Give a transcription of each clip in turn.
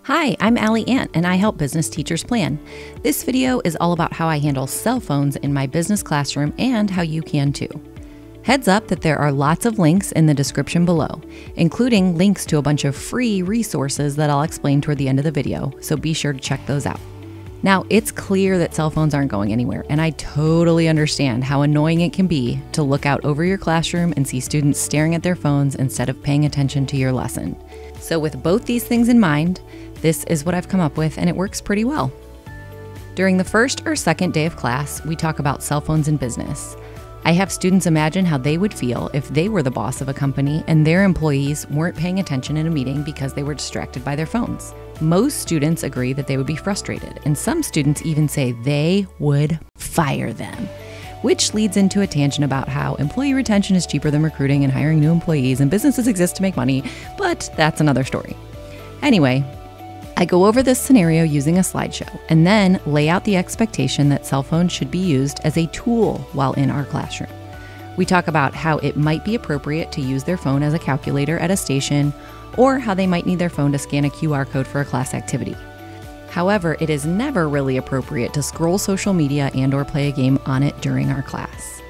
Hi, I'm Allie Ant, and I help business teachers plan. This video is all about how I handle cell phones in my business classroom and how you can too. Heads up that there are lots of links in the description below, including links to a bunch of free resources that I'll explain toward the end of the video, so be sure to check those out. Now, it's clear that cell phones aren't going anywhere, and I totally understand how annoying it can be to look out over your classroom and see students staring at their phones instead of paying attention to your lesson. So with both these things in mind, this is what I've come up with, and it works pretty well. During the first or second day of class, we talk about cell phones in business. I have students imagine how they would feel if they were the boss of a company and their employees weren't paying attention in a meeting because they were distracted by their phones. Most students agree that they would be frustrated, and some students even say they would fire them, which leads into a tangent about how employee retention is cheaper than recruiting and hiring new employees, and businesses exist to make money, but that's another story. Anyway, I go over this scenario using a slideshow and then lay out the expectation that cell phones should be used as a tool while in our classroom. We talk about how it might be appropriate to use their phone as a calculator at a station, or how they might need their phone to scan a QR code for a class activity. However, it is never really appropriate to scroll social media and/or play a game on it during our class.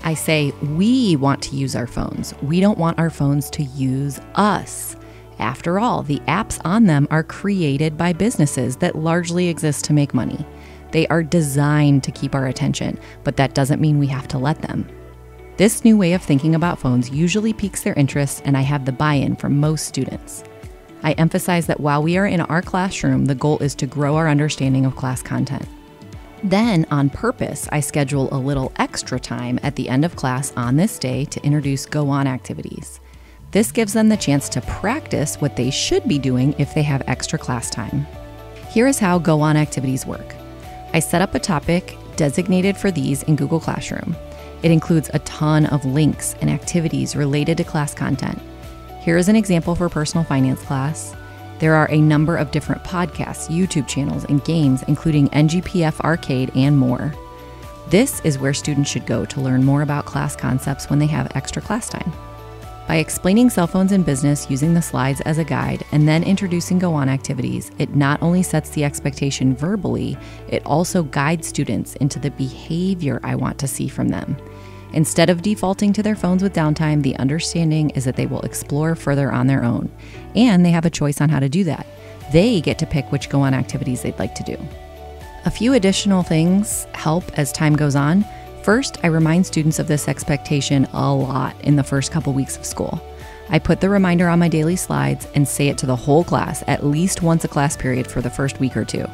I say we want to use our phones. We don't want our phones to use us. After all, the apps on them are created by businesses that largely exist to make money. They are designed to keep our attention, but that doesn't mean we have to let them. This new way of thinking about phones usually piques their interest, and I have the buy-in from most students. I emphasize that while we are in our classroom, the goal is to grow our understanding of class content. Then, on purpose, I schedule a little extra time at the end of class on this day to introduce go-on activities. This gives them the chance to practice what they should be doing if they have extra class time. Here is how go-on activities work. I set up a topic designated for these in Google Classroom. It includes a ton of links and activities related to class content. Here is an example for personal finance class. There are a number of different podcasts, YouTube channels, and games, including NGPF Arcade and more. This is where students should go to learn more about class concepts when they have extra class time. By explaining cell phones in business using the slides as a guide and then introducing go-on activities, it not only sets the expectation verbally, it also guides students into the behavior I want to see from them. Instead of defaulting to their phones with downtime, the understanding is that they will explore further on their own, and they have a choice on how to do that. They get to pick which go-on activities they'd like to do. A few additional things help as time goes on. First, I remind students of this expectation a lot in the first couple weeks of school. I put the reminder on my daily slides and say it to the whole class at least once a class period for the first week or two.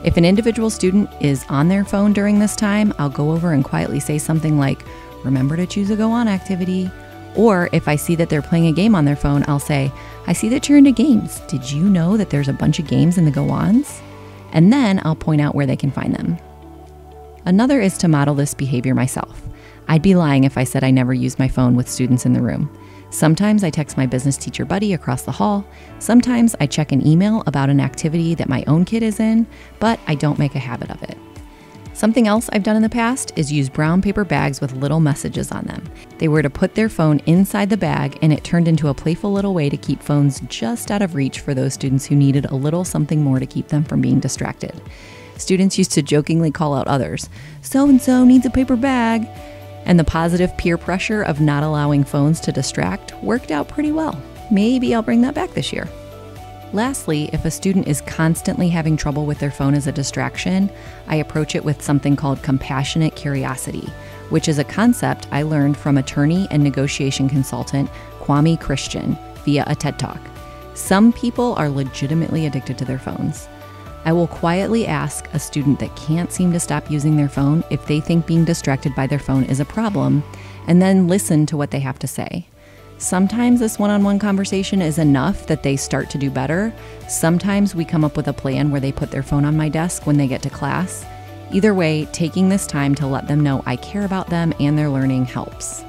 If an individual student is on their phone during this time, I'll go over and quietly say something like, "Remember to choose a go-on activity." Or if I see that they're playing a game on their phone, I'll say, "I see that you're into games. Did you know that there's a bunch of games in the go-ons?" And then I'll point out where they can find them. Another is to model this behavior myself. I'd be lying if I said I never used my phone with students in the room. Sometimes I text my business teacher buddy across the hall. Sometimes I check an email about an activity that my own kid is in, but I don't make a habit of it. Something else I've done in the past is use brown paper bags with little messages on them. They were to put their phone inside the bag, and it turned into a playful little way to keep phones just out of reach for those students who needed a little something more to keep them from being distracted. Students used to jokingly call out others, "So-and-so needs a paper bag," and the positive peer pressure of not allowing phones to distract worked out pretty well. Maybe I'll bring that back this year. Lastly, if a student is constantly having trouble with their phone as a distraction, I approach it with something called compassionate curiosity, which is a concept I learned from attorney and negotiation consultant Kwame Christian via a TED Talk. Some people are legitimately addicted to their phones. I will quietly ask a student that can't seem to stop using their phone if they think being distracted by their phone is a problem, and then listen to what they have to say. Sometimes this one-on-one conversation is enough that they start to do better. Sometimes we come up with a plan where they put their phone on my desk when they get to class. Either way, taking this time to let them know I care about them and their learning helps.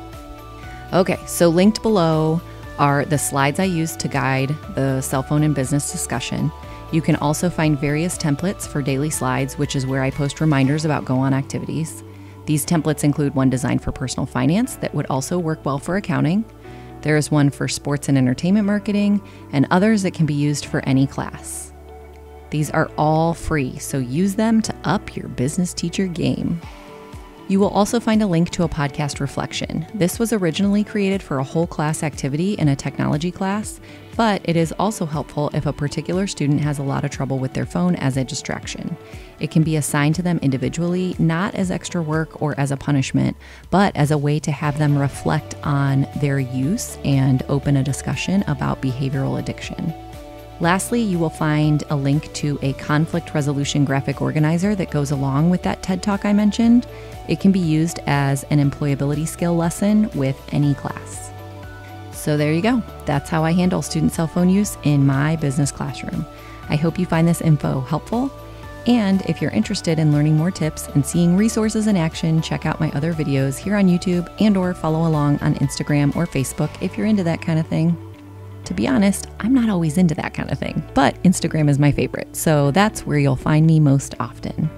Okay, so linked below are the slides I used to guide the cell phone and business discussion. You can also find various templates for daily slides, which is where I post reminders about go-on activities. These templates include one designed for personal finance that would also work well for accounting. There is one for sports and entertainment marketing, and others that can be used for any class. These are all free, so use them to up your business teacher game. You will also find a link to a podcast reflection. This was originally created for a whole class activity in a technology class, but it is also helpful if a particular student has a lot of trouble with their phone as a distraction. It can be assigned to them individually, not as extra work or as a punishment, but as a way to have them reflect on their use and open a discussion about behavioral addiction. Lastly, you will find a link to a conflict resolution graphic organizer that goes along with that TED Talk I mentioned. It can be used as an employability skill lesson with any class. So there you go. That's how I handle student cell phone use in my business classroom. I hope you find this info helpful. And if you're interested in learning more tips and seeing resources in action, check out my other videos here on YouTube and/or follow along on Instagram or Facebook if you're into that kind of thing. To be honest, I'm not always into that kind of thing, but Instagram is my favorite, so that's where you'll find me most often.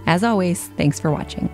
As always, thanks for watching.